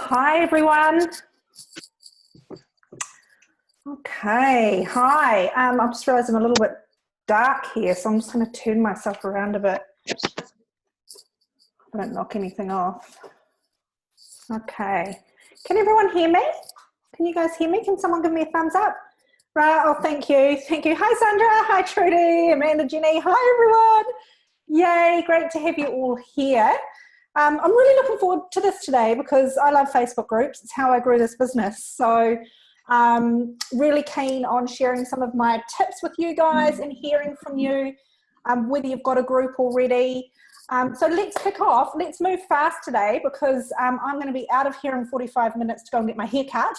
Hi everyone. Okay, hi. I just realised I'm a little bit dark here, so I'm just going to turn myself around a bit. I don't knock anything off. Okay. Can everyone hear me? Can you guys hear me? Can someone give me a thumbs up? Right. Oh, thank you. Thank you. Hi Sandra. Hi Trudy. Amanda, Jenny. Hi everyone. Yay. Great to have you all here. I'm really looking forward to this today because I love Facebook groups. It's how I grew this business. So really keen on sharing some of my tips with you guys and hearing from you, whether you've got a group already. So let's kick off. Let's move fast today because I'm going to be out of here in 45 minutes to go and get my hair cut,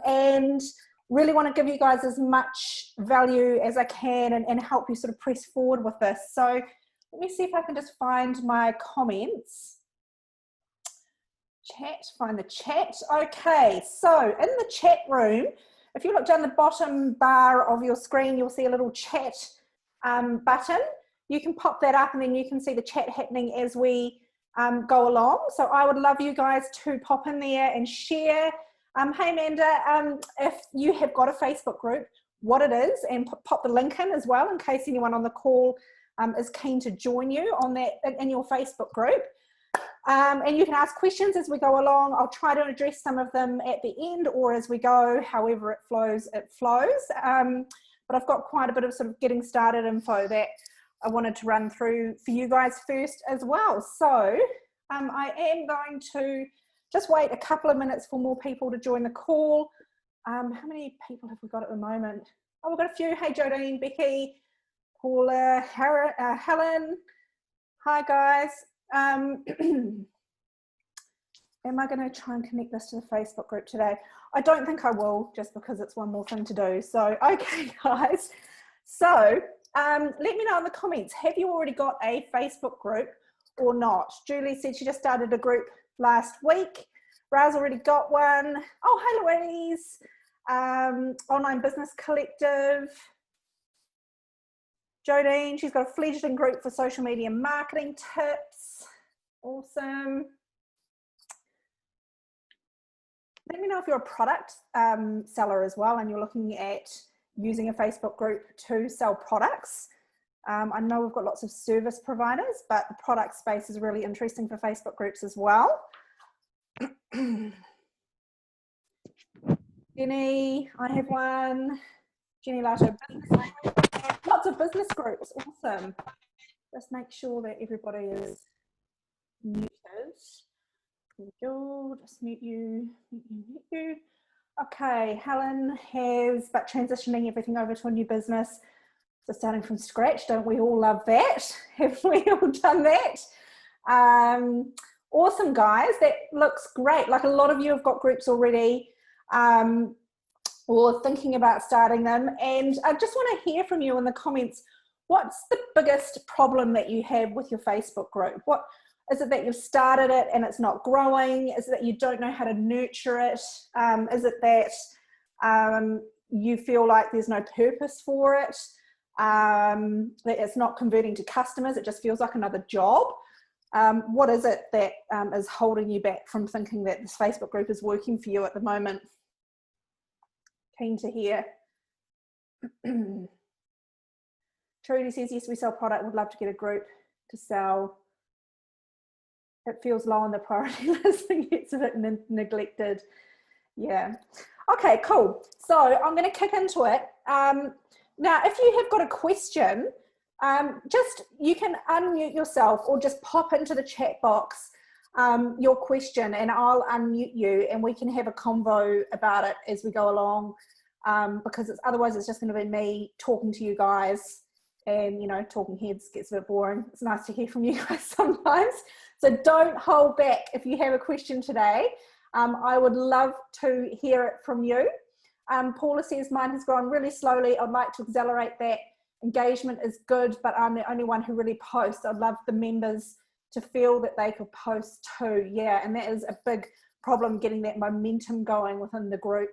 and really want to give you guys as much value as I can and help you sort of press forward with this. So let me see if I can just find my comments. Chat, find the chat. Okay, so in the chat room, if you look down the bottom bar of your screen, you'll see a little chat button. You can pop that up and then you can see the chat happening as we go along. So I would love you guys to pop in there and share. Hey Amanda, if you have got a Facebook group, what it is, and pop the link in as well in case anyone on the call is keen to join you on that in your Facebook group. And you can ask questions as we go along. I'll try to address some of them at the end or as we go, however it flows, it flows. But I've got quite a bit of sort of getting started info that I wanted to run through for you guys first as well. So I am going to just wait a couple of minutes for more people to join the call. How many people have we got at the moment? Oh, we've got a few. Hey, Jodine, Becky, Paula, Helen. Hi, guys. Am I going to try and connect this to the Facebook group today? I don't think I will, just because it's one more thing to do. So, okay, guys. So, let me know in the comments, have you already got a Facebook group or not? Julie said she just started a group last week. Raz already got one. Oh, hi, Louise. Online Business Collective. Jodine, she's got a fledgling group for social media marketing tips. Awesome. Let me know if you're a product seller as well and you're looking at using a Facebook group to sell products. I know we've got lots of service providers, but the product space is really interesting for Facebook groups as well. Jenny, I have one. Jenny Lato, lots of business groups. Awesome. Just make sure that everybody is muted. There we go. Just mute you. Mute you. Okay, Helen has, but transitioning everything over to a new business. So starting from scratch, don't we all love that? Have we all done that? Awesome, guys. That looks great. Like a lot of you have got groups already or thinking about starting them. And I just want to hear from you in the comments. What's the biggest problem that you have with your Facebook group? What is it that you've started it and it's not growing? Is it that you don't know how to nurture it? Is it that you feel like there's no purpose for it? That it's not converting to customers? It just feels like another job? What is it that is holding you back from thinking that this Facebook group is working for you at the moment? Keen to hear. Trudy says, yes, we sell product. Would love to get a group to sell. It feels low on the priority list and gets a bit neglected. Yeah. Okay, cool. So I'm going to kick into it. Now, if you have got a question, you can unmute yourself or just pop into the chat box your question and I'll unmute you and we can have a convo about it as we go along, because otherwise it's just going to be me talking to you guys. And, you know, talking heads gets a bit boring. It's nice to hear from you guys sometimes. So don't hold back if you have a question today. I would love to hear it from you. Paula says, mine has grown really slowly. I'd like to accelerate that. Engagement is good, but I'm the only one who really posts. I'd love the members to feel that they could post too. Yeah, and that is a big problem, getting that momentum going within the group.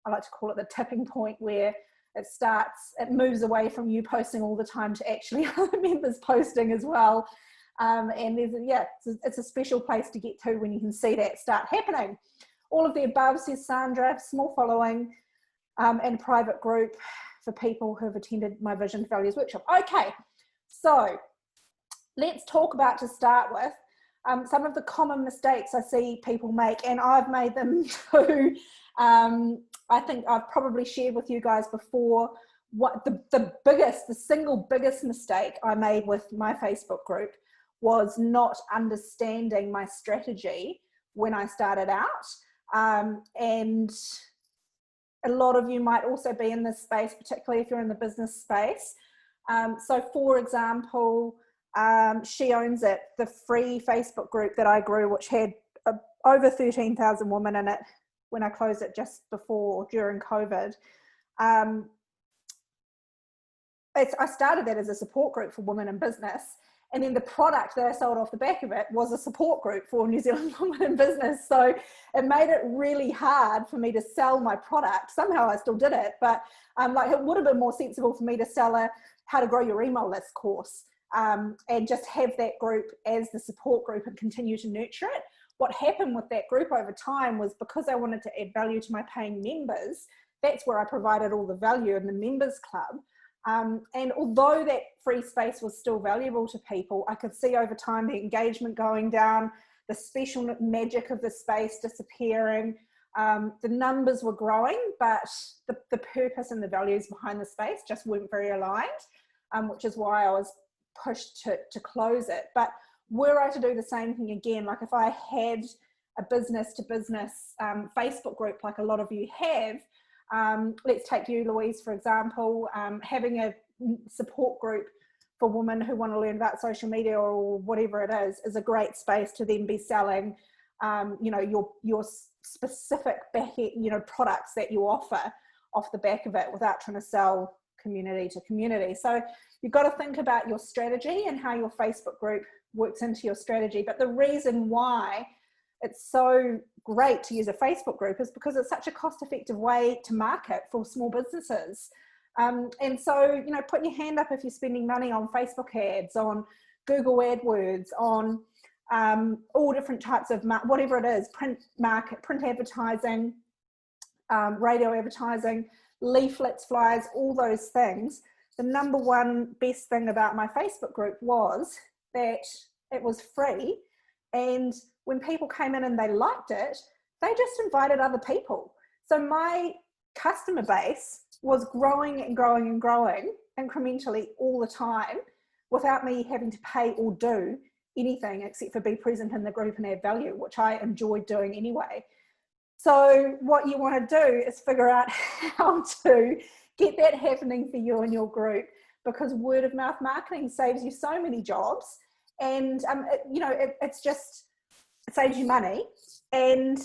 I like to call it the tipping point where it moves away from you posting all the time to actually other members posting as well. And there's, it's a special place to get to when you can see that start happening. All of the above, says Sandra, small following and private group for people who have attended my Vision Values workshop. Okay, so let's talk about, to start with, some of the common mistakes I see people make, and I've made them too. I think I've probably shared with you guys before what the single biggest mistake I made with my Facebook group was not understanding my strategy when I started out. And a lot of you might also be in this space, particularly if you're in the business space. So for example, She Owns It, the free Facebook group that I grew, which had over 13,000 women in it when I closed it just before or during COVID. I started that as a support group for women in business. And then the product that I sold off the back of it was a support group for New Zealand women in business. So it made it really hard for me to sell my product. Somehow I still did it, but it would have been more sensible for me to sell a How to Grow Your Email List course, and just have that group as the support group and continue to nurture it. What happened with that group over time was, because I wanted to add value to my paying members, that's where I provided all the value in the members club. And although that free space was still valuable to people, I could see over time the engagement going down, the special magic of the space disappearing. The numbers were growing, but the purpose and the values behind the space just weren't very aligned, which is why I was pushed to close it. But were I to do the same thing again, like if I had a business to business Facebook group like a lot of you have, let's take you, Louise, for example, having a support group for women who want to learn about social media or whatever it is a great space to then be selling, your specific products that you offer off the back of it without trying to sell community to community. So you've got to think about your strategy and how your Facebook group works into your strategy. But the reason why it's so great to use a Facebook group is because it's such a cost-effective way to market for small businesses. And so, put your hand up if you're spending money on Facebook ads, on Google AdWords, on all different types of, whatever it is, print advertising, radio advertising, leaflets, flyers, all those things. The number one best thing about my Facebook group was that it was free, and when people came in and they liked it, they just invited other people. So my customer base was growing and growing and growing incrementally all the time without me having to pay or do anything except for be present in the group and add value, which I enjoyed doing anyway. So what you want to do is figure out how to get that happening for you and your group, because word of mouth marketing saves you so many jobs, and it saves you money and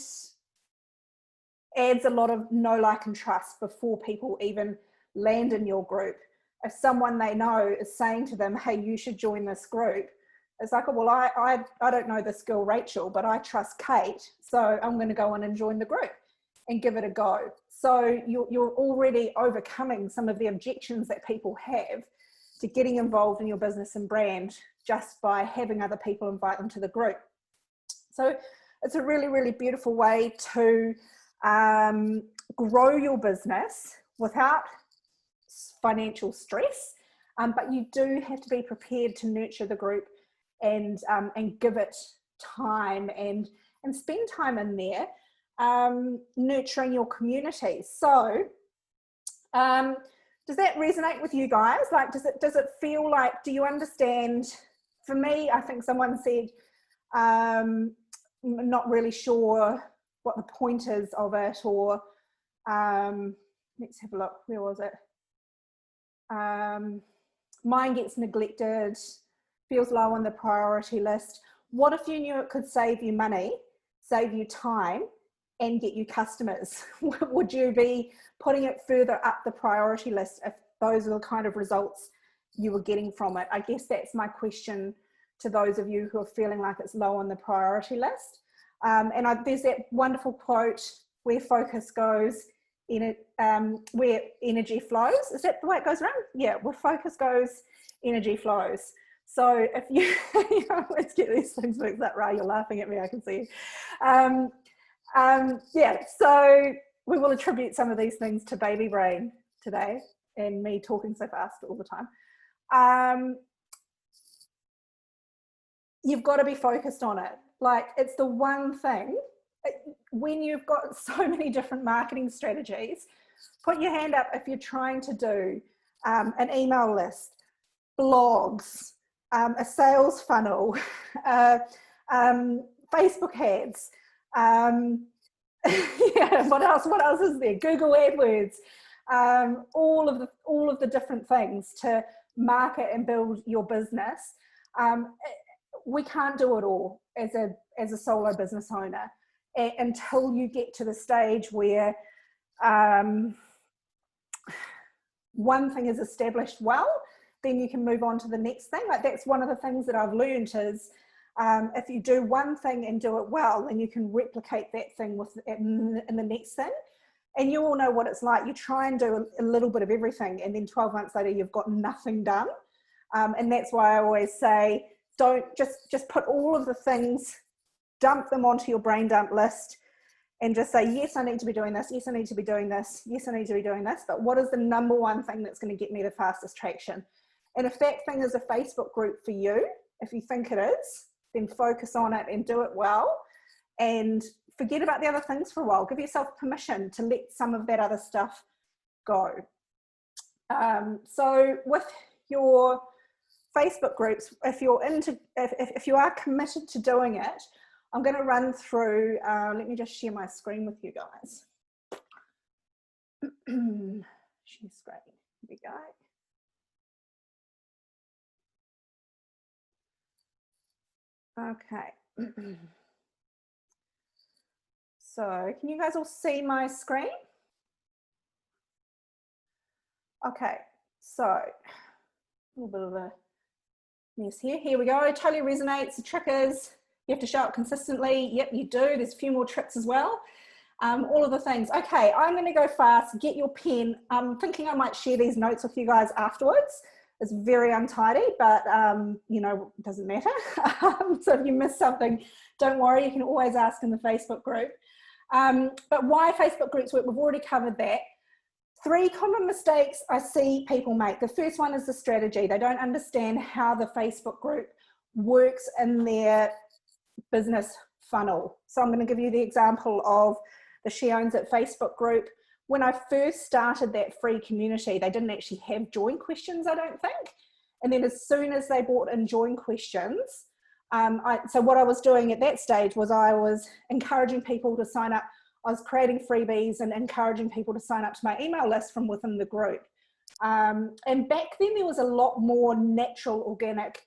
adds a lot of know, like, and trust before people even land in your group. If someone they know is saying to them, hey, you should join this group, it's like, well, I don't know this girl Rachel, but I trust Kate, so I'm going to go in and join the group and give it a go. So you're already overcoming some of the objections that people have to getting involved in your business and brand just by having other people invite them to the group. So it's a really, really beautiful way to grow your business without financial stress, but you do have to be prepared to nurture the group and give it time and spend time in there nurturing your community. So does that resonate with you guys? Like, does it feel like, do you understand? For me, I think someone said, not really sure what the point is of it, or let's have a look, where was it? Mine gets neglected, feels low on the priority list. What if you knew it could save you money, save you time, and get you customers? Would you be putting it further up the priority list if those are the kind of results you were getting from it? I guess that's my question to those of you who are feeling like it's low on the priority list. There's that wonderful quote, where focus goes, where energy flows. Is that the way it goes around? Yeah, where focus goes, energy flows. So if you, let's get these things mixed up, right? You're laughing at me, I can see. Yeah, so we will attribute some of these things to baby brain today and me talking so fast all the time. You've got to be focused on it. Like, it's the one thing, when you've got so many different marketing strategies, put your hand up if you're trying to do an email list, blogs, a sales funnel, Facebook ads, yeah, what else is there? Google AdWords, all of the different things to market and build your business. We can't do it all as a solo business owner until you get to the stage where one thing is established well, then you can move on to the next thing. Like, that's one of the things that I've learned is if you do one thing and do it well, then you can replicate that thing in the next thing. And you all know what it's like. You try and do a little bit of everything, and then 12 months later, you've got nothing done. And that's why I always say, don't just put all of the things, dump them onto your brain dump list, and just say, yes, I need to be doing this. Yes, I need to be doing this. Yes, I need to be doing this. But what is the number one thing that's going to get me the fastest traction? And if that thing is a Facebook group for you, if you think it is, then focus on it and do it well, and forget about the other things for a while. Give yourself permission to let some of that other stuff go. So with your Facebook groups, if you are committed to doing it, I'm going to run through, let me just share my screen with you guys. Share screen, here we go. Okay. So can you guys all see my screen? Okay, so a little bit of a mess here. Here we go. Totally resonates. The trick is you have to show it consistently. Yep, you do. There's a few more tricks as well. All of the things. Okay, I'm going to go fast. Get your pen. I'm thinking I might share these notes with you guys afterwards. It's very untidy, but you know, it doesn't matter. So if you miss something, don't worry. You can always ask in the Facebook group. But why Facebook groups work, we've already covered that. 3 common mistakes I see people make. The first one is the strategy. They don't understand how the Facebook group works in their business funnel. So I'm going to give you the example of the She Owns It Facebook group. When I first started that free community, they didn't actually have join questions, I don't think. And then as soon as they brought in join questions, so what I was doing at that stage was I was encouraging people to sign up. I was creating freebies and encouraging people to sign up to my email list from within the group. And back then there was a lot more natural, organic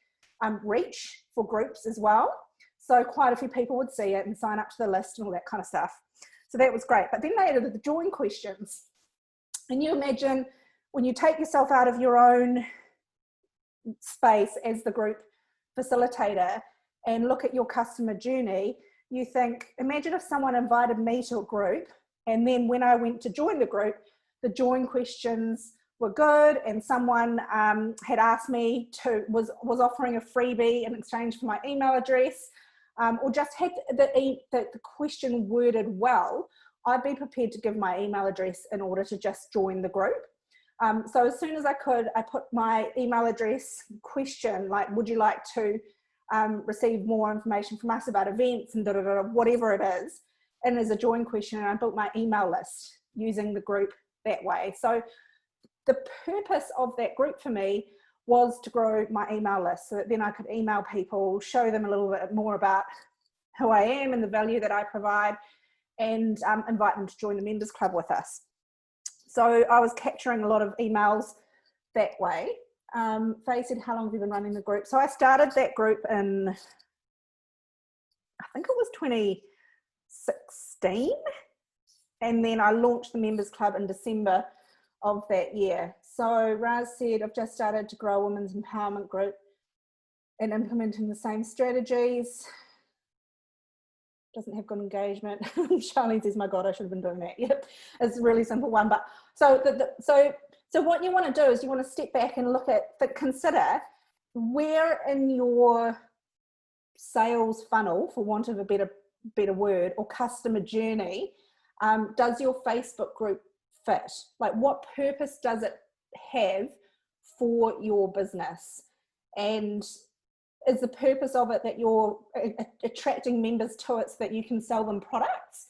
reach for groups as well. So quite a few people would see it and sign up to the list and all that kind of stuff. So that was great. But then they added the join questions. And you imagine when you take yourself out of your own space as the group facilitator and look at your customer journey, you think, imagine if someone invited me to a group, and then when I went to join the group, the join questions were good, and someone had asked me was offering a freebie in exchange for my email address, or just had the question worded well, I'd be prepared to give my email address in order to just join the group. So as soon as I could, I put my email address question, like, would you like to receive more information from us about events and whatever it is, and as a join question, and I built my email list using the group that way. So the purpose of that group for me was to grow my email list so that then I could email people, show them a little bit more about who I am and the value that I provide, and invite them to join the members club with us. So I was capturing a lot of emails that way. Faye said, how long have you been running the group? So I started that group in, I think it was 2016. And then I launched the members club in December of that year. So Raz said, I've just started to grow a women's empowerment group and implementing the same strategies. Doesn't have good engagement. Charlene says, my God, I should have been doing that. Yep, it's a really simple one. But so what you want to do is you want to step back and look at, consider, where in your sales funnel, for want of a better word, or customer journey, does your Facebook group fit? Like, what purpose does it have for your business? And is the purpose of it that you're attracting members to it so that you can sell them products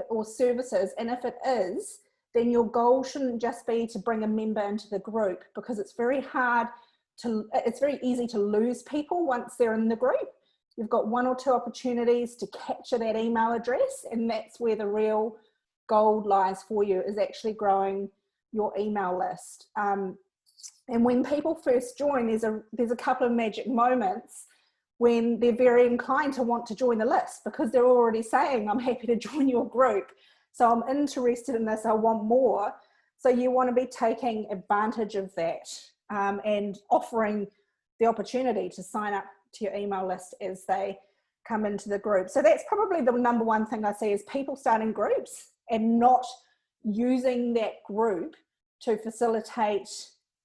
or services? And if it is, then your goal shouldn't just be to bring a member into the group, because it's very easy to lose people once they're in the group. You've got 1 or 2 opportunities to capture that email address, and that's where the real gold lies for you, is actually growing your email list. And when people first join, there's a couple of magic moments when they're very inclined to want to join the list, because they're already saying, I'm happy to join your group. So I'm interested in this, I want more. So you want to be taking advantage of that, and offering the opportunity to sign up to your email list as they come into the group. So that's probably the number one thing I see, is people starting groups and not using that group to facilitate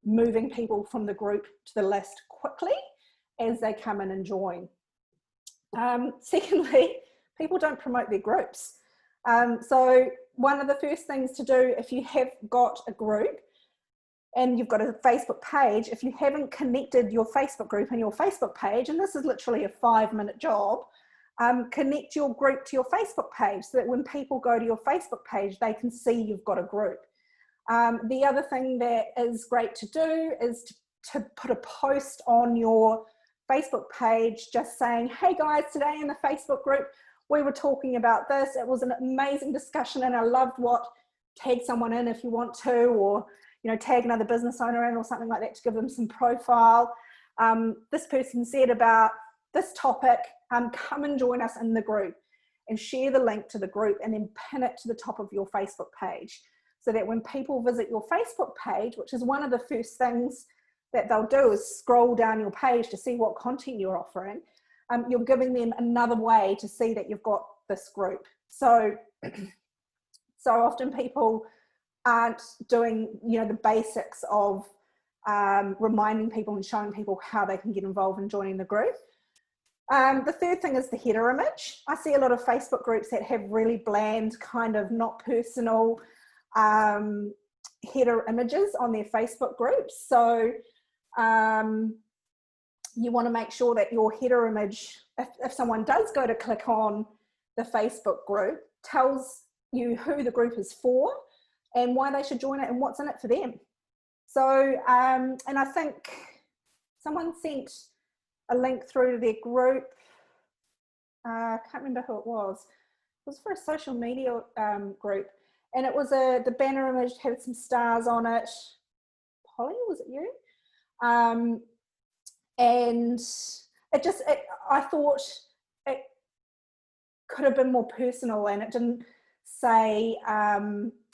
moving people from the group to the list quickly as they come in and join. Secondly, people don't promote their groups. So one of the first things to do, if you have got a group and you've got a Facebook page, if you haven't connected your Facebook group and your Facebook page, and this is literally a 5-minute job, connect your group to your Facebook page so that when people go to your Facebook page, they can see you've got a group. The other thing that is great to do is to put a post on your Facebook page just saying, hey guys, today in the Facebook group, we were talking about this. It was an amazing discussion and I loved what, tag someone in if you want to, or tag another business owner in or something like that to give them some profile. This person said about this topic, come and join us in the group, and share the link to the group and then pin it to the top of your Facebook page, so that when people visit your Facebook page, which is one of the first things that they'll do is scroll down your page to see what content you're offering, you're giving them another way to see that you've got this group. So often people aren't doing the basics of reminding people and showing people how they can get involved in joining the group. The third thing is the header image. I see a lot of Facebook groups that have really bland, kind of not personal header images on their Facebook groups. So you want to make sure that your header image, if someone does go to click on the Facebook group, tells you who the group is for and why they should join it and what's in it for them. So, and I think someone sent a link through to their group. I can't remember who it was. It was for a social media group. And it was the banner image had some stars on it. Polly, was it you? And I thought it could have been more personal, and it didn't say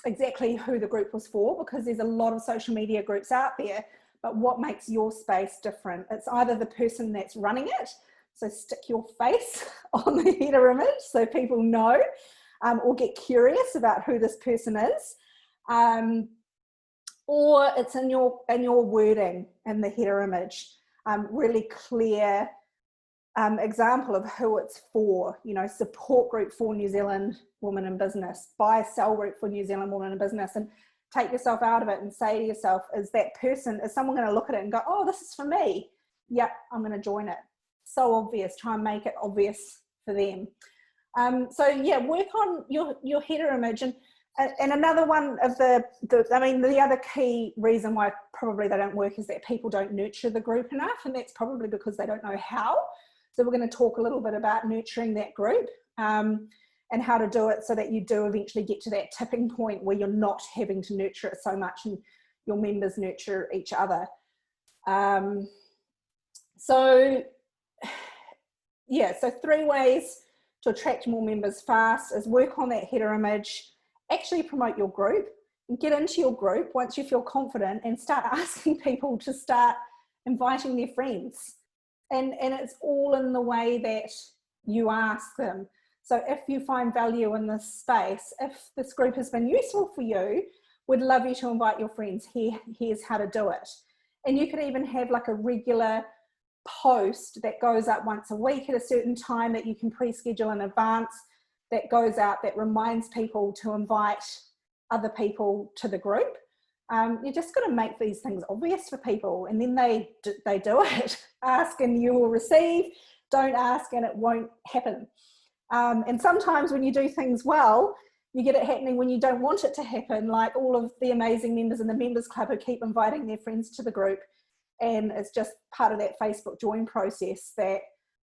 exactly who the group was for, because there's a lot of social media groups out there, but what makes your space different? It's either the person that's running it, so stick your face on the header image so people know, or get curious about who this person is, or it's in your wording in the header image, really clear example of who it's for, support group for New Zealand women in business, buy sell group for New Zealand women in business, and take yourself out of it and say to yourself, is someone going to look at it and go, oh, this is for me? Yep, I'm going to join it. So obvious, try and make it obvious for them. So yeah, work on your header image. And another one of the other key reason why probably they don't work is that people don't nurture the group enough, and that's probably because they don't know how. So we're going to talk a little bit about nurturing that group and how to do it so that you do eventually get to that tipping point where you're not having to nurture it so much and your members nurture each other. So 3 ways to attract more members fast is work on that header image, actually promote your group, and get into your group once you feel confident and start asking people to start inviting their friends. And it's all in the way that you ask them. So if you find value in this space, if this group has been useful for you, we'd love you to invite your friends. Here's how to do it. And you could even have like a regular post that goes up once a week at a certain time that you can pre-schedule in advance, that goes out that reminds people to invite other people to the group. You just got to make these things obvious for people, and then they do it. Ask and you will receive. Don't ask and it won't happen. And sometimes when you do things well, you get it happening when you don't want it to happen, like all of the amazing members in the members club who keep inviting their friends to the group. And it's just part of that Facebook join process that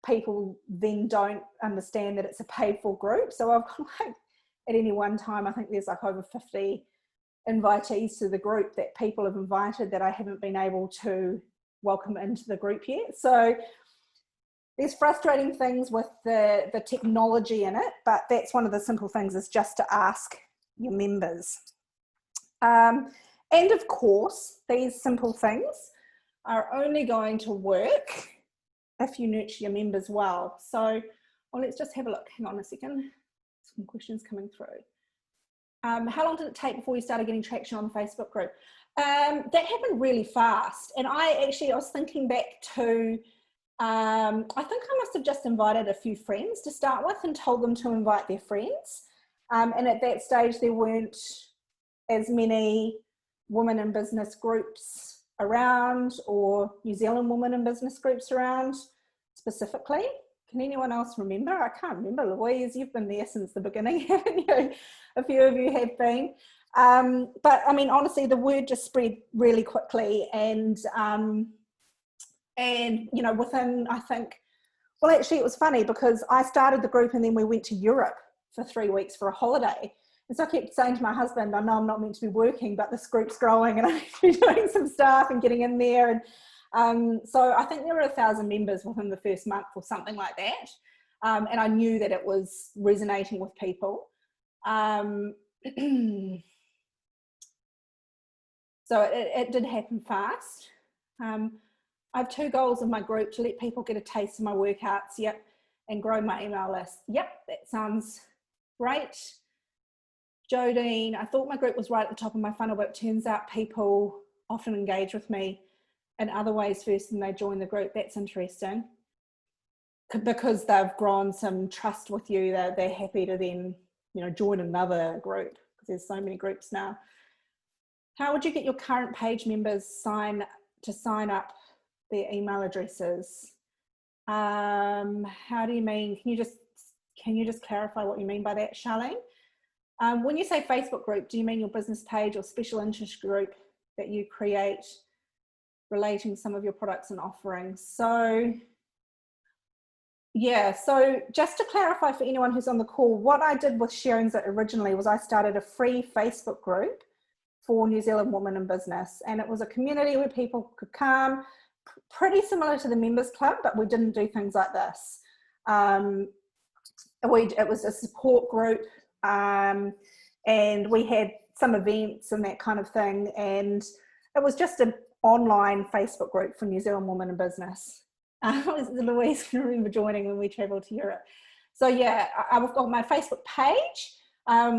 people then don't understand that it's a paid for group. So I've got like, at any one time, I think there's like over 50 invitees to the group that people have invited that I haven't been able to welcome into the group yet. So there's frustrating things with the technology in it, but that's one of the simple things, is just to ask your members. And of course, these simple things are only going to work if you nurture your members well. So let's just have a look. Hang on a second. Some questions coming through. How long did it take before you started getting traction on the Facebook group? That happened really fast. And I was thinking back to, I think I must have just invited a few friends to start with and told them to invite their friends. And at that stage, there weren't as many women in business groups around, or New Zealand women in business groups around specifically. Can anyone else remember? I can't remember. Louise, you've been there since the beginning, haven't you? A few of you have been. But I mean, honestly, the word just spread really quickly, and you know, within, I think, well, actually it was funny because I started the group and then we went to Europe for 3 weeks for a holiday. And so I kept saying to my husband, I know I'm not meant to be working, but this group's growing and I'm actually doing some stuff and getting in there. And so I think there were 1,000 members within the first month or something like that. And I knew that it was resonating with people. So it did happen fast. I have 2 goals in my group: to let people get a taste of my workouts, yep, and grow my email list. Yep, that sounds great. Jodine, I thought my group was right at the top of my funnel, but it turns out people often engage with me in other ways first and they join the group. That's interesting. Because they've grown some trust with you, they're happy to then, you know, join another group, because there's so many groups now. How would you get your current page members to sign up their email addresses? How do you mean? Can you just clarify what you mean by that, Charlene? When you say Facebook group, do you mean your business page or special interest group that you create relating some of your products and offerings? So yeah, so just to clarify for anyone who's on the call, what I did with Sharon's originally was I started a free Facebook group for New Zealand Women in Business, and it was a community where people could come, pretty similar to the Members Club, but we didn't do things like this. It was a support group, and we had some events and that kind of thing, and it was just an online Facebook group for New Zealand Women in Business. Louise can remember joining when we travelled to Europe. So yeah, I've got my Facebook page,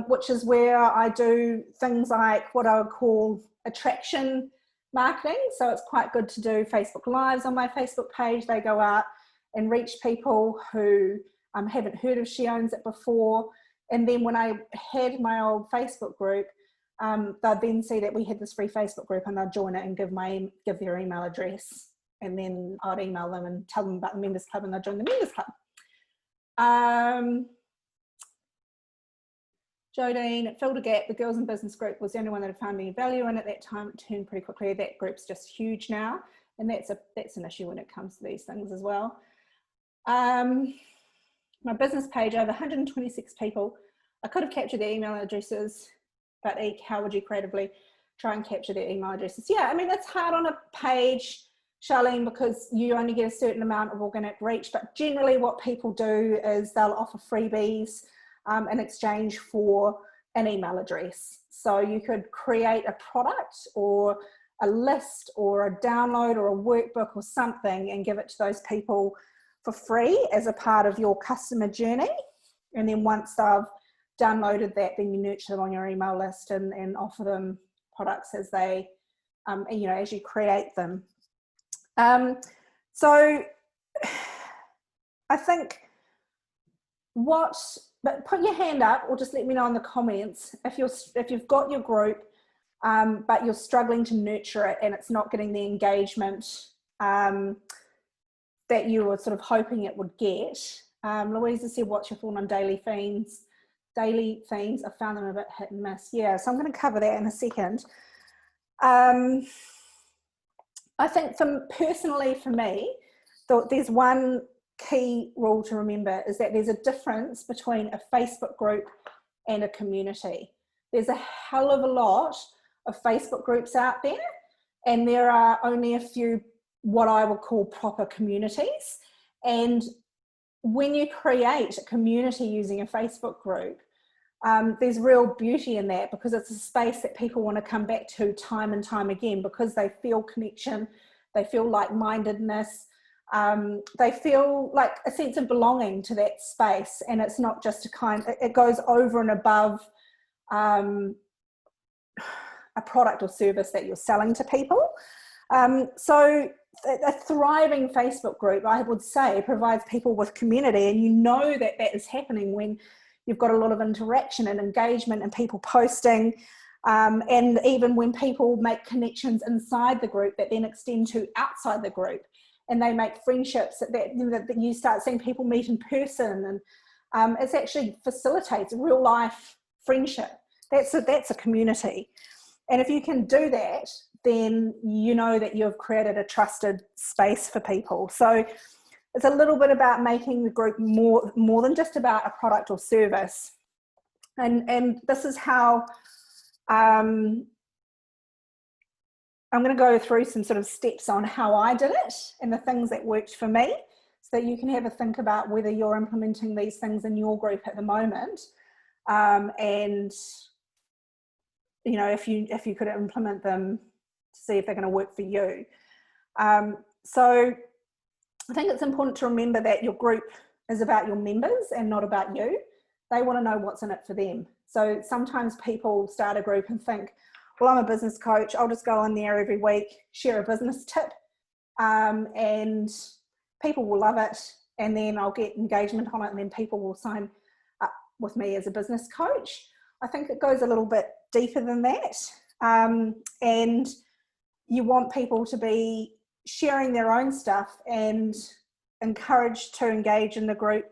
which is where I do things like what I would call attraction marketing. So it's quite good to do Facebook Lives on my Facebook page. They go out and reach people who haven't heard of She Owns It before. And then when I had my old Facebook group, they'd then see that we had this free Facebook group, and they'd join it and give their email address. And then I'd email them and tell them about the Members Club, and they'd join the Members Club. Jodine, it filled a gap. The Girls in Business group was the only one that had found any value in at that time. It turned pretty quickly. That group's just huge now. And that's an issue when it comes to these things as well. My business page, over 126 people. I could have captured their email addresses, but how would you creatively try and capture their email addresses? Yeah, I mean, it's hard on a page, Charlene, because you only get a certain amount of organic reach, but generally what people do is they'll offer freebies in exchange for an email address. So you could create a product or a list or a download or a workbook or something and give it to those people for free as a part of your customer journey. And then once they've downloaded that, then you nurture them on your email list and offer them products as they, you know, as you create them. So I think but put your hand up or just let me know in the comments if you've got your group, but you're struggling to nurture it and it's not getting the engagement that you were sort of hoping it would get. Louisa said, what's your thought on daily themes? Daily themes, I found them a bit hit and miss. Yeah, so I'm going to cover that in a second. I think personally for me, there's one key rule to remember is that there's a difference between a Facebook group and a community. There's a hell of a lot of Facebook groups out there, and there are only a few what I would call proper communities. And when you create a community using a Facebook group, there's real beauty in that, because it's a space that people want to come back to time and time again, because they feel connection, they feel like-mindedness, they feel like a sense of belonging to that space. And it's not just it goes over and above a product or service that you're selling to people. So a thriving Facebook group, I would say, provides people with community, and you know that is happening when you've got a lot of interaction and engagement and people posting, and even when people make connections inside the group that then extend to outside the group, and they make friendships that you start seeing people meet in person, and it actually facilitates real life friendship. That's a community. And if you can do that, then you know that you've created a trusted space for people. So it's a little bit about making the group more than just about a product or service. And this is how I'm going to go through some sort of steps on how I did it and the things that worked for me, so that you can have a think about whether you're implementing these things in your group at the moment. And you know, if you could implement them to see if they're going to work for you. So I think it's important to remember that your group is about your members and not about you. They want to know what's in it for them. So sometimes people start a group and think, well, I'm a business coach, I'll just go in there every week, share a business tip, and people will love it, and then I'll get engagement on it, and then people will sign up with me as a business coach. I think it goes a little bit deeper than that, and you want people to be sharing their own stuff and encouraged to engage in the group.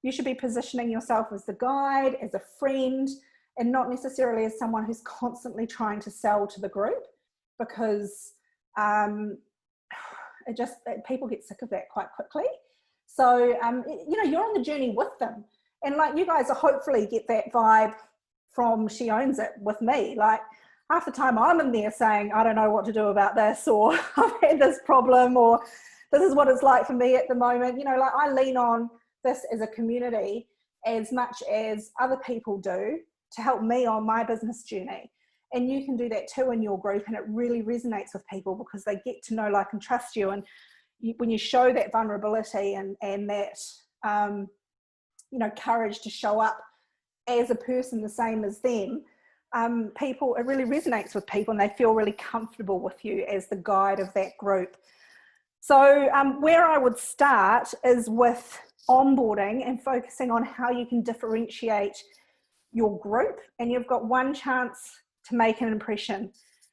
You should be positioning yourself as the guide, as a friend, and not necessarily as someone who's constantly trying to sell to the group, because people get sick of that quite quickly. So, you know, you're on the journey with them. And like, you guys will hopefully get that vibe from She Owns It with me. Like, half the time I'm in there saying, I don't know what to do about this, or I've had this problem, or this is what it's like for me at the moment. You know, like, I lean on this as a community as much as other people do to help me on my business journey. And you can do that too in your group, and it really resonates with people because they get to know, like, and trust you. And when you show that vulnerability and that, you know, courage to show up as a person the same as them, it really resonates with people, and they feel really comfortable with you as the guide of that group. So where I would start is with onboarding and focusing on how you can differentiate your group. And you've got one chance to make an impression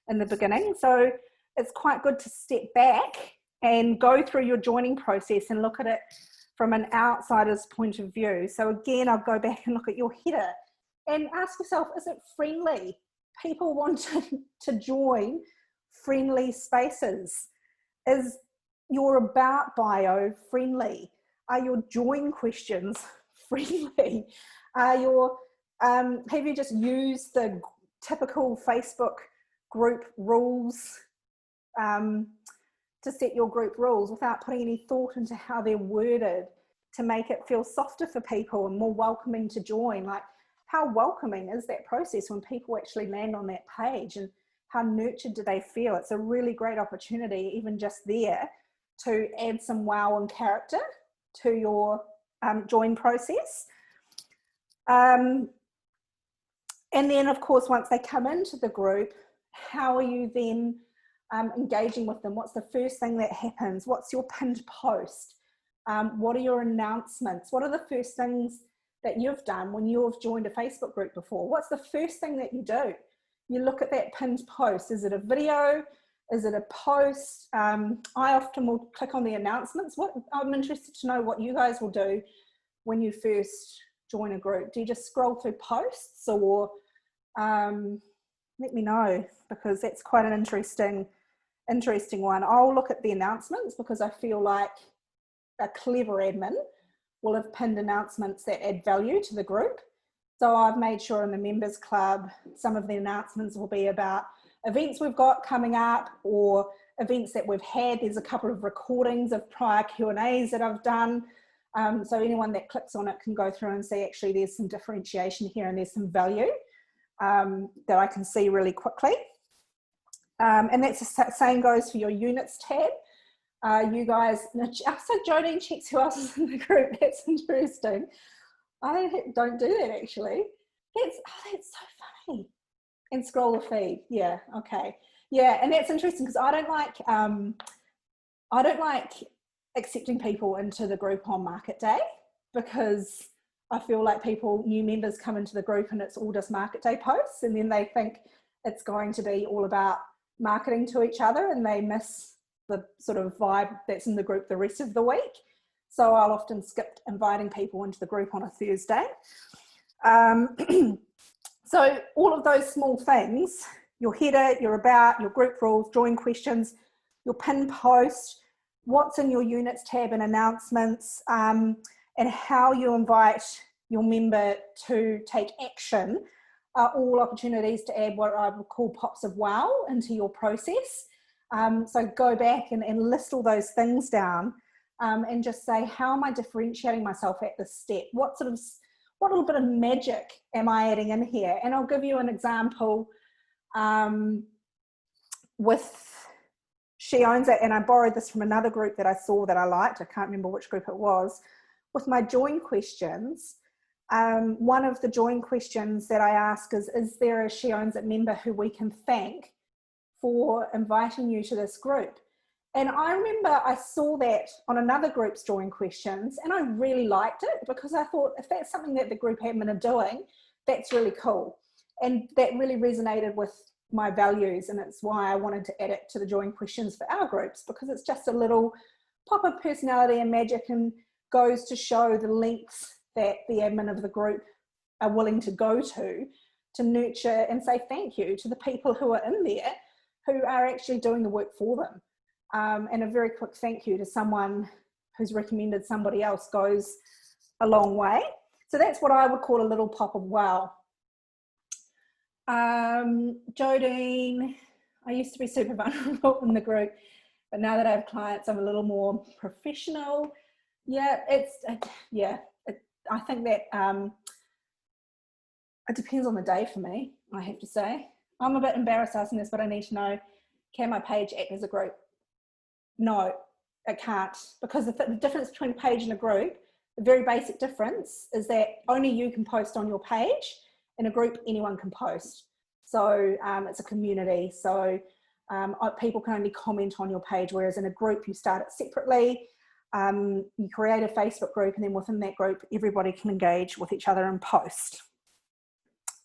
in the beginning. So it's quite good to step back and go through your joining process and look at it from an outsider's point of view. So again, I'll go back and look at your header and ask yourself, is it friendly? People want to join friendly spaces. Is your about bio friendly? Are your join questions friendly? Have you just used the typical Facebook group rules to set your group rules without putting any thought into how they're worded to make it feel softer for people and more welcoming to join? Like, how welcoming is that process when people actually land on that page, and how nurtured do they feel? It's a really great opportunity, even just there, to add some wow and character to your join process. And then, of course, once they come into the group, how are you then engaging with them. What's the first thing that happens? What's your pinned post? What are your announcements? What are the first things that you've done when you've joined a Facebook group before? What's the first thing that you do? You look at that pinned post. Is it a video? Is it a post? I often will click on the announcements. I'm interested to know what you guys will do when you first join a group. Do you just scroll through posts, or let me know, because that's quite an interesting one. I'll look at the announcements because I feel like a clever admin will have pinned announcements that add value to the group. So I've made sure in the members club, some of the announcements will be about events we've got coming up or events that we've had. There's a couple of recordings of prior Q&As that I've done. So anyone that clicks on it can go through and see actually there's some differentiation here and there's some value that I can see really quickly. And that's the same goes for your units tab. You guys, so Jodine checks who else is in the group. That's interesting. I don't do that actually. That's so funny. And scroll the feed. Yeah, okay. Yeah, and that's interesting because I don't like accepting people into the group on market day, because I feel like new members come into the group and it's all just market day posts, and then they think it's going to be all about marketing to each other and they miss the sort of vibe that's in the group the rest of the week. So I'll often skip inviting people into the group on a Thursday. So all of those small things, your header, your about, your group rules, join questions, your pin post, what's in your units tab and announcements, and how you invite your member to take action are all opportunities to add what I would call pops of wow into your process. So go back and list all those things down and just say, how am I differentiating myself at this step? What little bit of magic am I adding in here? And I'll give you an example with She Owns It, and I borrowed this from another group that I saw that I liked. I can't remember which group it was. With my join questions, one of the join questions that I ask is there a She Owns It member who we can thank for inviting you to this group? And I remember I saw that on another group's join questions, and I really liked it because I thought, if that's something that the group admin are doing, that's really cool. And that really resonated with my values, and it's why I wanted to add it to the join questions for our groups, because it's just a little pop of personality and magic and goes to show the lengths that the admin of the group are willing to go to nurture and say thank you to the people who are in there who are actually doing the work for them. And a very quick thank you to someone who's recommended somebody else goes a long way. So that's what I would call a little pop of wow. Jodine, I used to be super vulnerable in the group, but now that I have clients, I'm a little more professional. Yeah, I think that it depends on the day for me, I have to say. I'm a bit embarrassed asking this, but I need to know, can my page act as a group? No, it can't, because the difference between a page and a group, the very basic difference is that only you can post on your page. In a group, anyone can post. So it's a community. So people can only comment on your page, whereas in a group, you start it separately. You create a Facebook group, and then within that group, everybody can engage with each other and post.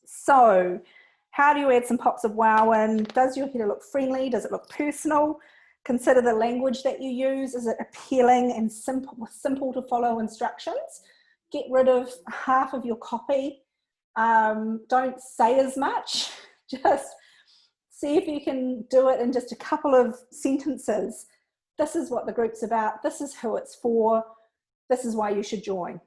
So how do you add some pops of wow in? Does your header look friendly? Does it look personal? Consider the language that you use. Is it appealing and simple to follow instructions? Get rid of half of your copy. Don't say as much. Just see if you can do it in just a couple of sentences. This is what the group's about. This is who it's for. This is why you should join.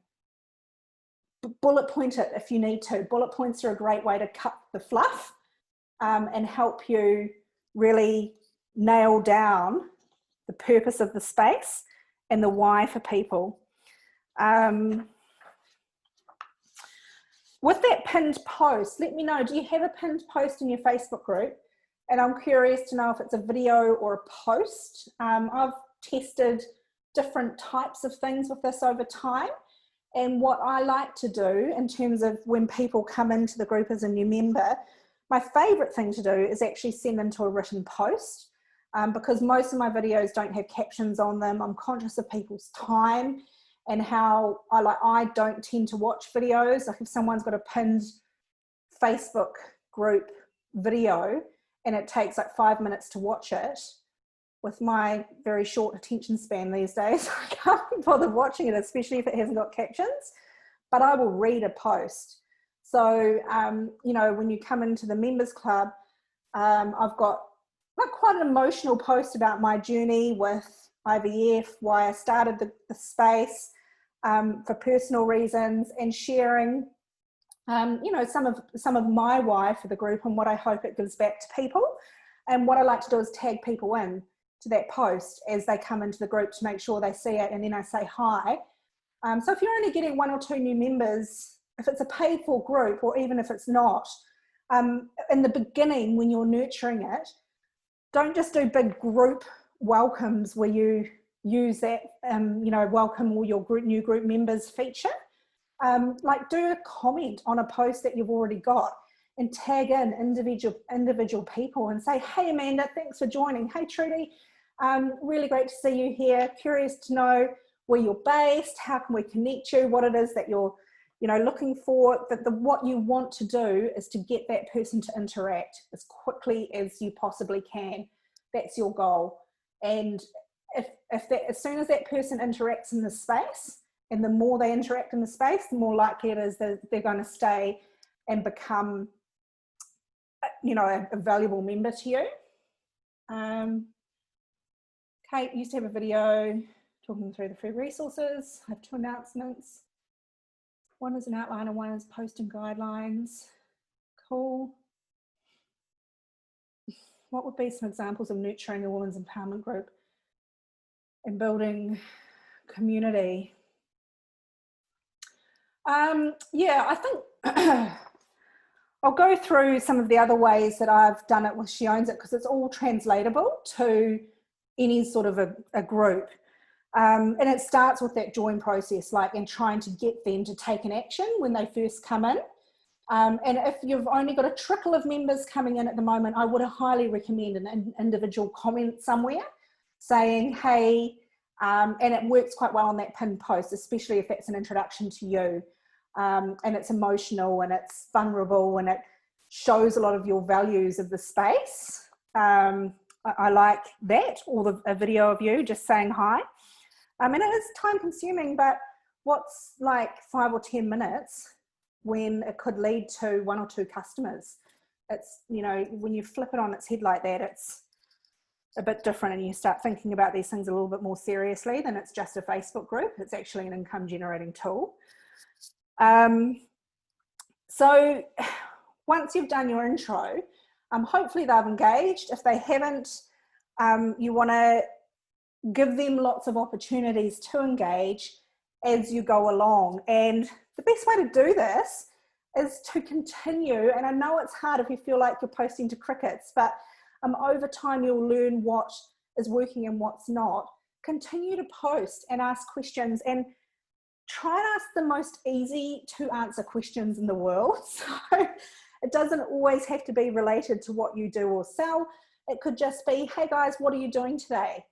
Bullet point it if you need to. Bullet points are a great way to cut the fluff and help you really nail down the purpose of the space and the why for people. With that pinned post, let me know, do you have a pinned post in your Facebook group? And I'm curious to know if it's a video or a post. I've tested different types of things with this over time. And what I like to do in terms of when people come into the group as a new member, my favorite thing to do is actually send them to a written post. because most of my videos don't have captions on them. I'm conscious of people's time and how I don't tend to watch videos. Like if someone's got a pinned Facebook group video and it takes like 5 minutes to watch it, with my very short attention span these days, I can't be bothered watching it, especially if it hasn't got captions, but I will read a post. So, you know, when you come into the members club, I've got like quite an emotional post about my journey with IVF, why I started the space for personal reasons, and sharing, you know, some of my why for the group and what I hope it gives back to people. And what I like to do is tag people in to that post as they come into the group to make sure they see it, and then I say hi. So if you're only getting 1 or 2 new members, if it's a paid for group, or even if it's not, in the beginning when you're nurturing it, don't just do big group welcomes where you use that, you know, welcome all your new group members feature. Like do a comment on a post that you've already got and tag in individual people and say, hey Amanda, thanks for joining. Hey Trudy, really great to see you here. Curious to know where you're based, how can we connect you, what it is that you're, you know, looking for. What you want to do is to get that person to interact as quickly as you possibly can. That's your goal. And as soon as that person interacts in the space, and the more they interact in the space, the more likely it is that they're going to stay and become, you know, a valuable member to you. Kate used to have a video talking through the free resources. I have 2 announcements. One is an outline and one is posting guidelines. Cool. What would be some examples of nurturing a women's empowerment group and building community? Yeah, I think I'll go through some of the other ways that I've done it with She Owns It, because it's all translatable to any sort of a group. And it starts with that join process, like, and trying to get them to take an action when they first come in. And if you've only got a trickle of members coming in at the moment, I would highly recommend an individual comment somewhere saying, hey, and it works quite well on that pinned post, especially if it's an introduction to you. And it's emotional and it's vulnerable and it shows a lot of your values of the space. I like that, or a video of you just saying hi. And it is time consuming, but what's like 5 or 10 minutes when it could lead to 1 or 2 customers? It's, you know, when you flip it on its head like that, it's a bit different, and you start thinking about these things a little bit more seriously than it's just a Facebook group. It's actually an income generating tool. So once you've done your intro, hopefully they've engaged. If they haven't, you want to give them lots of opportunities to engage as you go along. And the best way to do this is to continue, and I know it's hard if you feel like you're posting to crickets, but over time you'll learn what is working and what's not. Continue to post and ask questions, and try and ask the most easy to answer questions in the world. So it doesn't always have to be related to what you do or sell. It could just be, hey guys, what are you doing today?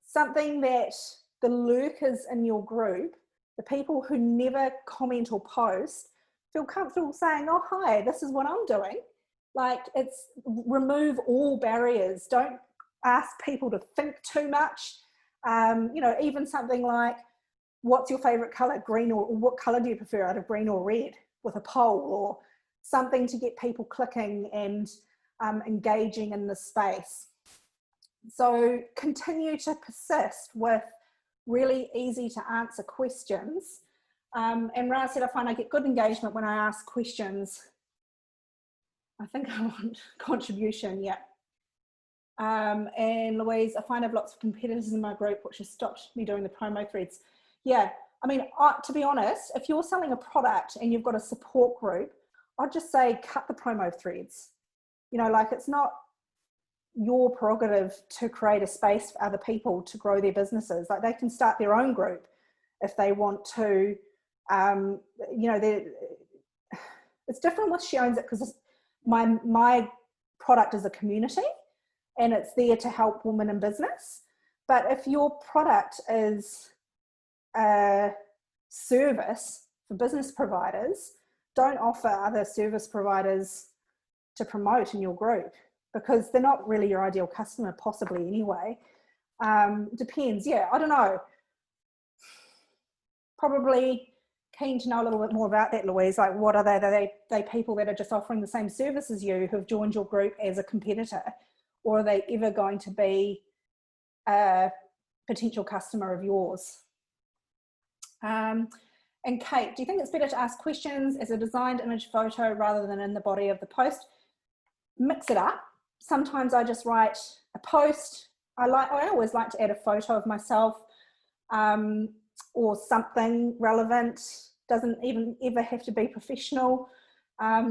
Something that the lurkers in your group, the people who never comment or post, feel comfortable saying, oh, hi, this is what I'm doing. Like, it's remove all barriers. Don't ask people to think too much. You know, even something like, what's your favorite color, green, or what color do you prefer out of green or red, with a poll or something to get people clicking and engaging in the space. So continue to persist with really easy to answer questions. And Ra said, I find I get good engagement when I ask questions. I think I want contribution, yeah. And Louise, I find I have lots of competitors in my group, which has stopped me doing the promo threads. Yeah, I mean, to be honest, if you're selling a product and you've got a support group, I'd just say cut the promo threads. You know, like, it's not your prerogative to create a space for other people to grow their businesses. Like, they can start their own group if they want to. You know, it's different with She Owns It, because my product is a community, and it's there to help women in business. But if your product is a service for business providers, don't offer other service providers to promote in your group, because they're not really your ideal customer, possibly anyway. Depends, yeah, I don't know. Probably keen to know a little bit more about that, Louise. Like, what are they? Are they people that are just offering the same service as you who've joined your group as a competitor? Or are they ever going to be a potential customer of yours? And Kate, do you think it's better to ask questions as a designed image photo rather than in the body of the post? Mix it up. Sometimes I just write a post. I always like to add a photo of myself or something relevant. Doesn't even ever have to be professional.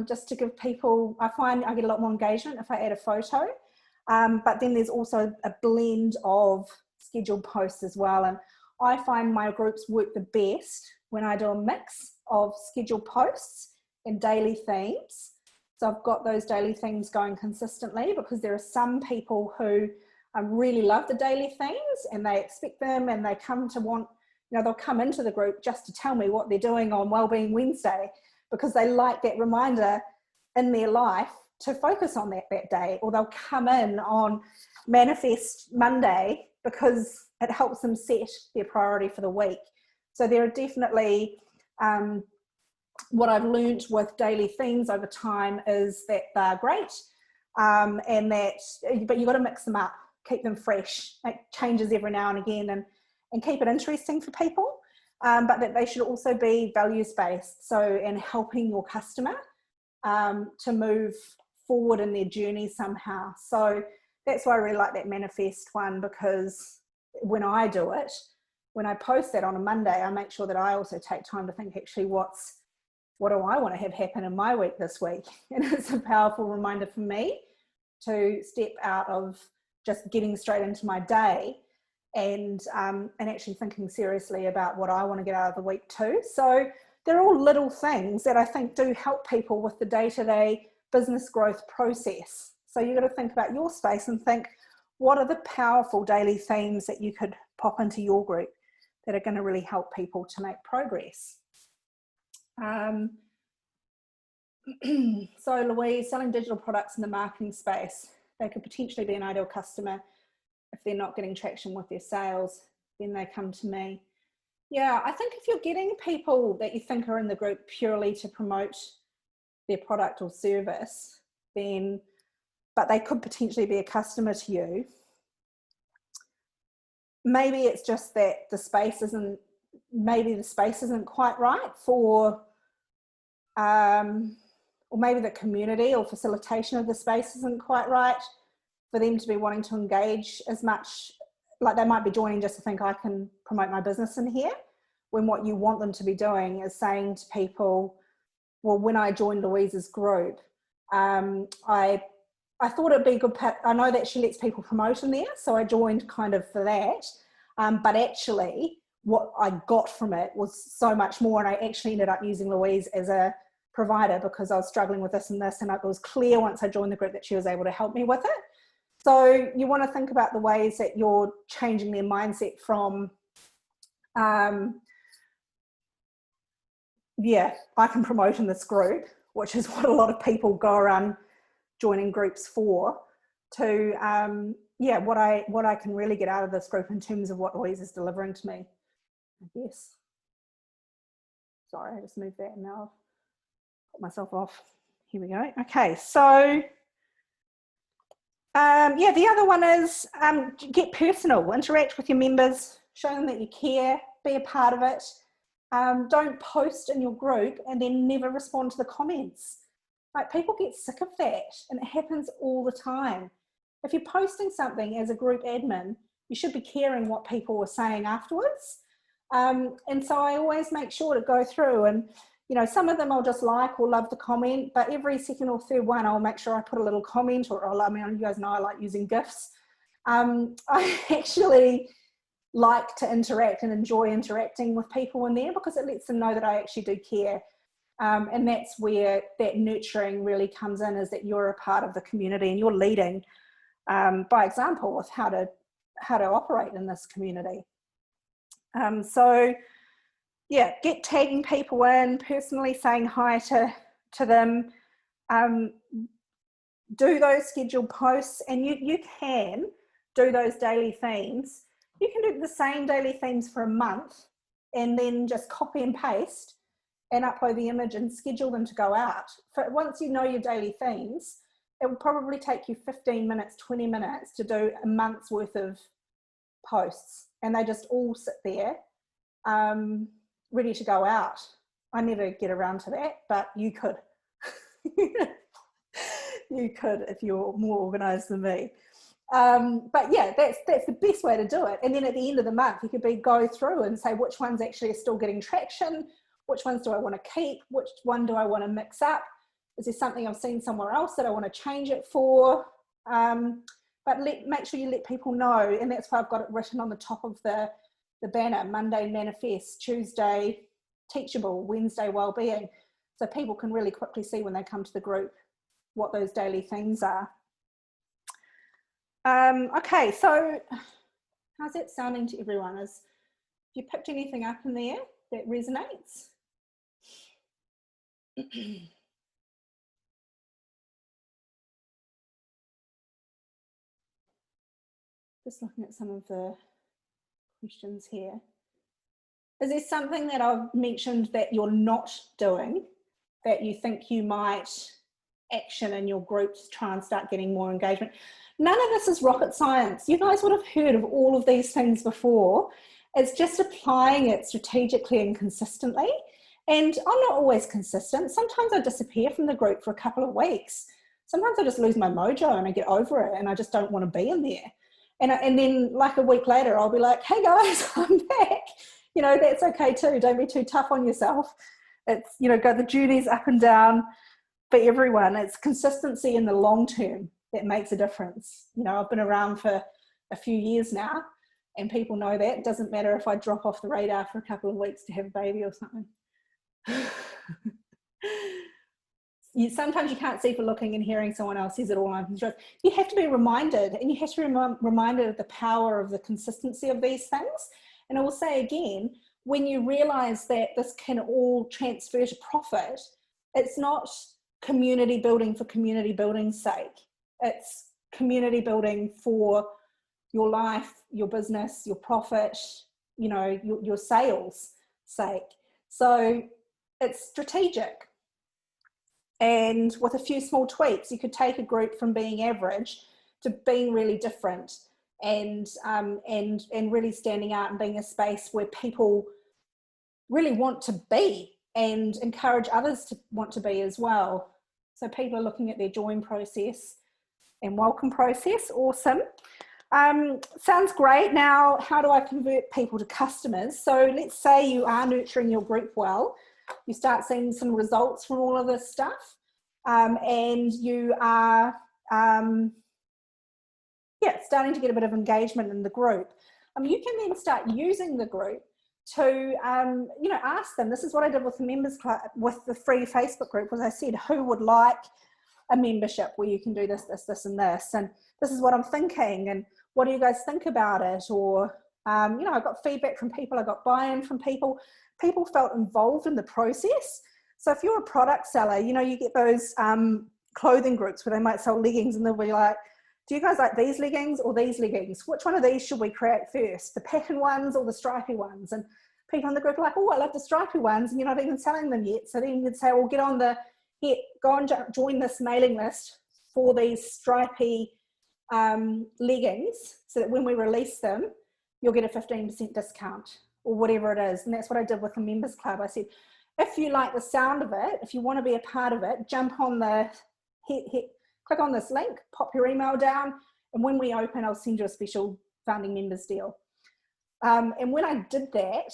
Just to give people, I find I get a lot more engagement if I add a photo. But then there's also a blend of scheduled posts as well. And I find my groups work the best when I do a mix of scheduled posts and daily themes. So I've got those daily themes going consistently, because there are some people who really love the daily themes and they expect them, and they come to want, they'll come into the group just to tell me what they're doing on Wellbeing Wednesday, because they like that reminder in their life to focus on that day. Or they'll come in on Manifest Monday because it helps them set their priority for the week. So there are definitely, what I've learned with daily themes over time is that they're great, but you've got to mix them up, keep them fresh. It changes every now and again, and keep it interesting for people, but that they should also be values-based, and helping your customer to move forward in their journey somehow. So that's why I really like that manifest one, because when I do it, when I post that on a Monday, I make sure that I also take time to think, actually, what do I want to have happen in my week this week? And it's a powerful reminder for me to step out of just getting straight into my day, and actually thinking seriously about what I want to get out of the week too. So they're all little things that I think do help people with the day-to-day business growth process. So you've got to think about your space and think, what are the powerful daily themes that you could pop into your group that are going to really help people to make progress? So Louise, selling digital products in the marketing space, they could potentially be an ideal customer. If they're not getting traction with their sales, then they come to me. Yeah, I think if you're getting people that you think are in the group purely to promote their product or service, but they could potentially be a customer to you. Maybe it's just that the space isn't quite right for, or maybe the community or facilitation of the space isn't quite right for them to be wanting to engage as much. Like, they might be joining just to think, I can promote my business in here, when what you want them to be doing is saying to people, well, when I joined Louise's group, I thought it'd be a good, I know that she lets people promote in there, so I joined kind of for that. But actually, what I got from it was so much more, and I actually ended up using Louise as a provider because I was struggling with this and this, and it was clear once I joined the group that she was able to help me with it. So you want to think about the ways that you're changing their mindset from, yeah, I can promote in this group, which is what a lot of people go around joining groups for, to, yeah, what I can really get out of this group in terms of what Louise is delivering to me, I guess. Sorry, I just moved that and now I've put myself off. Here we go. Okay, so yeah, the other one is get personal, interact with your members, show them that you care, be a part of it. Don't post in your group and then never respond to the comments. Like, people get sick of that, and it happens all the time. If you're posting something as a group admin, you should be caring what people are saying afterwards. And so I always make sure to go through, and some of them I'll just like or love the comment, but every second or third one I'll make sure I put a little comment, or I mean, you guys know I like using GIFs. I actually like to interact and enjoy interacting with people in there, because it lets them know that I actually do care. And that's where that nurturing really comes in, is that you're a part of the community and you're leading by example of how to operate in this community. So yeah, get tagging people in, personally saying hi to them, do those scheduled posts, and you can do those daily themes. You can do the same daily themes for a month and then just copy and paste and upload the image and schedule them to go out. Once you know your daily themes, it will probably take you 15 minutes, 20 minutes to do a month's worth of posts, and they just all sit there ready to go out. I never get around to that, but you could. You could if you're more organized than me. But yeah, that's the best way to do it. And then at the end of the month, you could go through and say which ones actually are still getting traction, which ones do I want to keep, which one do I want to mix up, is there something I've seen somewhere else that I want to change it for? But make sure you let people know, and that's why I've got it written on the top of the banner: Monday manifest, Tuesday teachable, Wednesday wellbeing, so people can really quickly see when they come to the group what those daily things are. Okay, so how's that sounding to everyone? Have you picked anything up in there that resonates? Just looking at some of the questions here. Is there something that I've mentioned that you're not doing that you think you might action in your groups to try and start getting more engagement? None of this is rocket science. You guys would have heard of all of these things before. It's just applying it strategically and consistently. And I'm not always consistent. Sometimes I disappear from the group for a couple of weeks. Sometimes I just lose my mojo and I get over it and I just don't want to be in there. And then like a week later, I'll be like, hey guys, I'm back. You know, that's okay too. Don't be too tough on yourself. It's, you know, the journey's up and down for everyone. It's consistency in the long term that makes a difference. You know, I've been around for a few years now and people know that. It doesn't matter if I drop off the radar for a couple of weeks to have a baby or something. Sometimes you can't see for looking and hearing someone else says it all on the You have to be reminded, and you have to be reminded of the power of the consistency of these things. And I will say again, when you realize that this can all transfer to profit, it's not community building for community building's sake. It's community building for your life, your business, your profit, you know, your sales sake. So it's strategic. And with a few small tweaks, you could take a group from being average to being really different and really standing out and being a space where people really want to be and encourage others to want to be as well. So people are looking at their join process and welcome process. Awesome. Sounds great. Now, how do I convert people to customers? So let's say you are nurturing your group well. You start seeing some results from all of this stuff, and you are starting to get a bit of engagement in the group. You can then start using the group to ask them. This is what I did with the members club, with the free Facebook group, was I said, who would like a membership where you can do this, this, this, and this, and this is what I'm thinking, and what do you guys think about it? Or I got feedback from people, I got buy-in from people. People felt involved in the process. So if you're a product seller, you get those clothing groups where they might sell leggings and they'll be like, do you guys like these leggings or these leggings? Which one of these should we create first? The pattern ones or the stripy ones? And people in the group are like, oh, I love the stripy ones, and you're not even selling them yet. So then you'd say, well, go and join this mailing list for these stripy leggings, so that when we release them, you'll get a 15% discount or whatever it is. And that's what I did with the members club. I said, if you like the sound of it, if you want to be a part of it, jump on click on this link, pop your email down, and when we open, I'll send you a special founding members deal. And when I did that,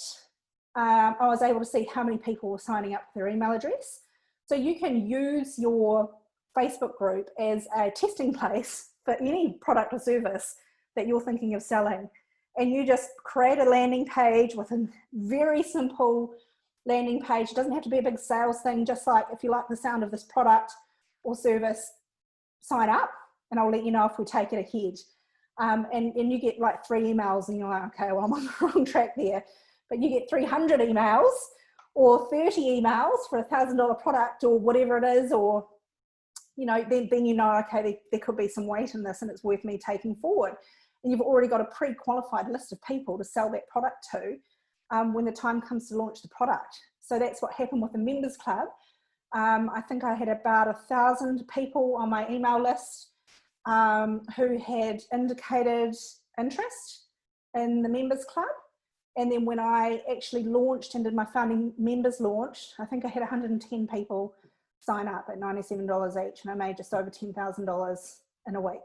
I was able to see how many people were signing up with their email address. So you can use your Facebook group as a testing place for any product or service that you're thinking of selling. And you just create a landing page with a very simple landing page. It doesn't have to be a big sales thing, just like if you like the sound of this product or service, sign up and I'll let you know if we take it ahead. And you get like 3 emails and you're like, okay, well, I'm on the wrong track there. But you get 300 emails or 30 emails for $1,000 product or whatever it is, or, you know, then you know, okay, there could be some weight in this and it's worth me taking forward. And you've already got a pre-qualified list of people to sell that product to when the time comes to launch the product. So that's what happened with the Members Club. I think I had about 1,000 people on my email list who had indicated interest in the Members Club. And then when I actually launched and did my founding members launch, I think I had 110 people sign up at $97 each, and I made just over $10,000 in a week.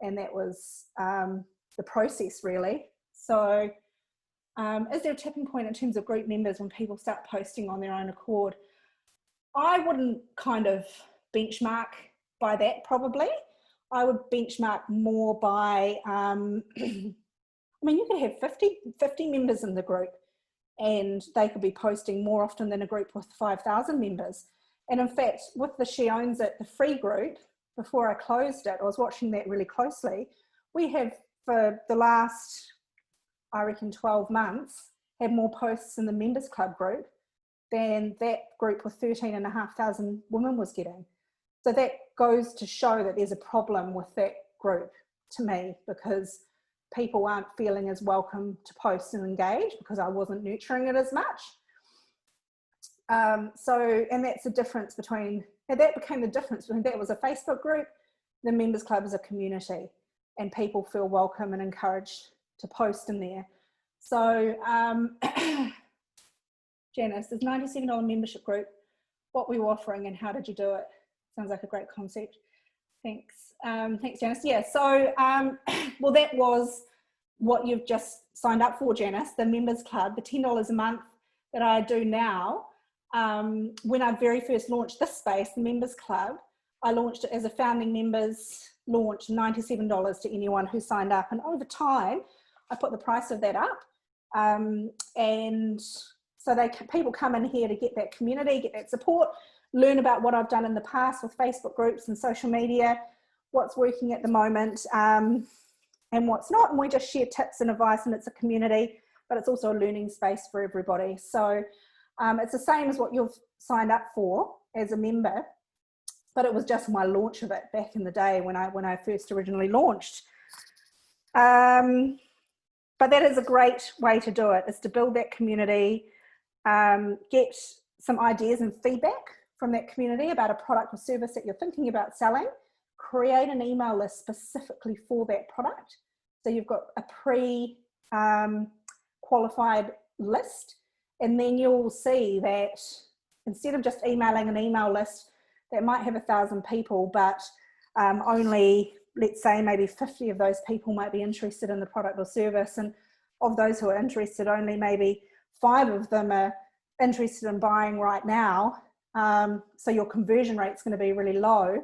And that was the process, really. So is there a tipping point in terms of group members when people start posting on their own accord? I wouldn't kind of benchmark by that, probably. I would benchmark more by, I mean, you could have 50 members in the group and they could be posting more often than a group with 5,000 members. And in fact, with the She Owns It, the free group, before I closed it, I was watching that really closely. We have, for the last, I reckon, 12 months, had more posts in the Members Club group than that group with 13,500 women was getting. So that goes to show that there's a problem with that group, to me, because people aren't feeling as welcome to post and engage because I wasn't nurturing it as much. And that's the difference between, that became the difference between that was a Facebook group, the Members Club is a community, and people feel welcome and encouraged to post in there. So Janice, this $97 membership group, what were you offering and how did you do it? Sounds like a great concept. Thanks. Thanks, Janice. Yeah, so, well, that was what you've just signed up for, Janice, the Members Club, the $10 a month that I do now. When I very first launched this space, the Members Club, I launched it as a founding members launch, $97 to anyone who signed up. And over time, I put the price of that up. And so people come in here to get that community, get that support, learn about what I've done in the past with Facebook groups and social media, what's working at the moment, and what's not. And we just share tips and advice, and it's a community, but it's also a learning space for everybody. So it's the same as what you've signed up for as a member, but it was just my launch of it back in the day when I first originally launched. But that is a great way to do it, is to build that community, get some ideas and feedback from that community about a product or service that you're thinking about selling, create an email list specifically for that product. So you've got a pre-qualified list, and then you'll see that instead of just emailing an email list that might have 1,000 people, but only, let's say, maybe 50 of those people might be interested in the product or service, and of those who are interested, only maybe 5 of them are interested in buying right now. So your conversion rate is going to be really low.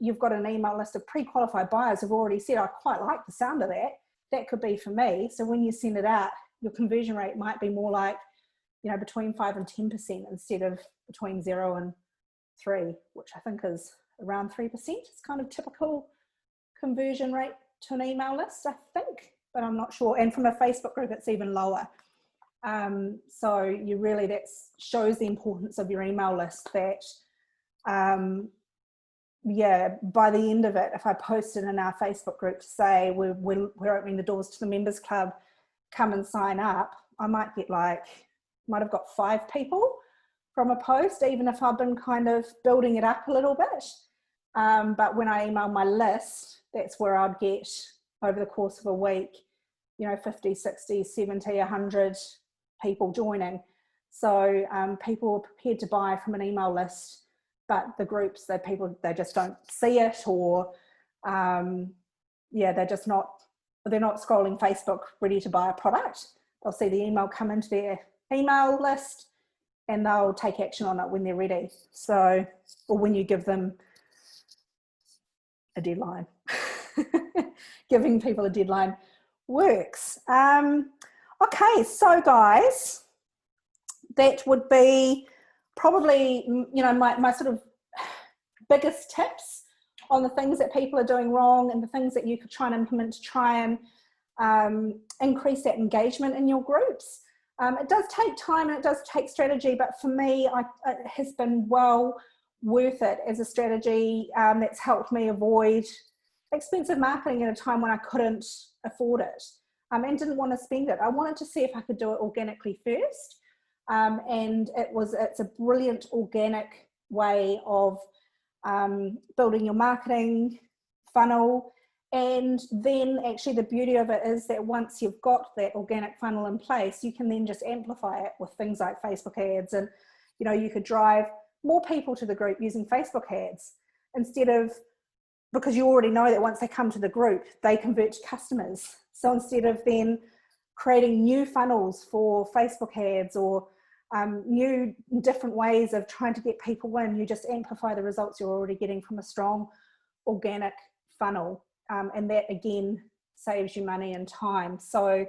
You've got an email list of pre-qualified buyers who've already said, I quite like the sound of that. That could be for me. So when you send it out, your conversion rate might be more like, you know, between 5 and 10% instead of between 0 and 3, which I think is around 3%. It's kind of typical conversion rate to an email list, I think, but I'm not sure. And from a Facebook group, it's even lower. So you really, that shows the importance of your email list, that yeah, by the end of it, if I posted in our Facebook group to say we're opening the doors to the Members Club, come and sign up, I might get might have got 5 people from a post, even if I've been kind of building it up a little bit. But when I email my list, that's where I'd get, over the course of a week, you know, 50, 60, 70, 100 people joining. So people are prepared to buy from an email list, but the groups, they just don't see it, or yeah, they're not scrolling Facebook ready to buy a product. They'll see the email come into their email list and they'll take action on it when they're ready. So, or when you give them a deadline. Giving people a deadline works. Okay, so guys, that would be probably, you know, my sort of biggest tips on the things that people are doing wrong and the things that you could try and implement to try and increase that engagement in your groups. It does take time and it does take strategy, but for me, it has been well worth it as a strategy that's helped me avoid expensive marketing at a time when I couldn't afford it and didn't want to spend it. I wanted to see if I could do it organically first. And it's a brilliant organic way of building your marketing funnel. And then actually the beauty of it is that once you've got that organic funnel in place, you can then just amplify it with things like Facebook ads. And, you know, you could drive more people to the group using Facebook ads instead of, because you already know that once they come to the group, they convert to customers. So instead of then creating new funnels for Facebook ads or new different ways of trying to get people in, you just amplify the results you're already getting from a strong organic funnel. And that again saves you money and time. So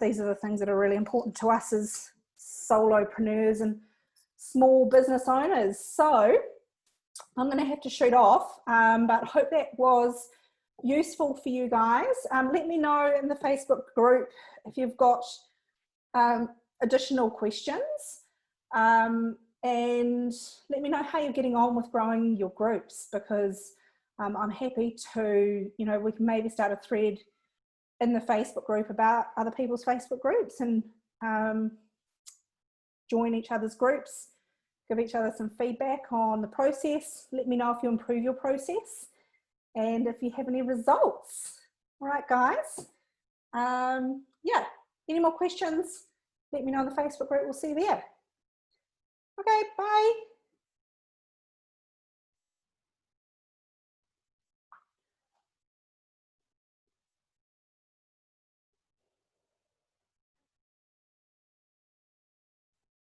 these are the things that are really important to us as solopreneurs and small business owners. So I'm going to have to shoot off, but hope that was useful for you guys. Let me know in the Facebook group if you've got additional questions, and let me know how you're getting on with growing your groups, because I'm happy to, you know, we can maybe start a thread in the Facebook group about other people's Facebook groups and join each other's groups, give each other some feedback on the process. Let me know if you improve your process and if you have any results. All right, guys. Yeah, any more questions? Let me know in the Facebook group. We'll see you there. Okay, bye.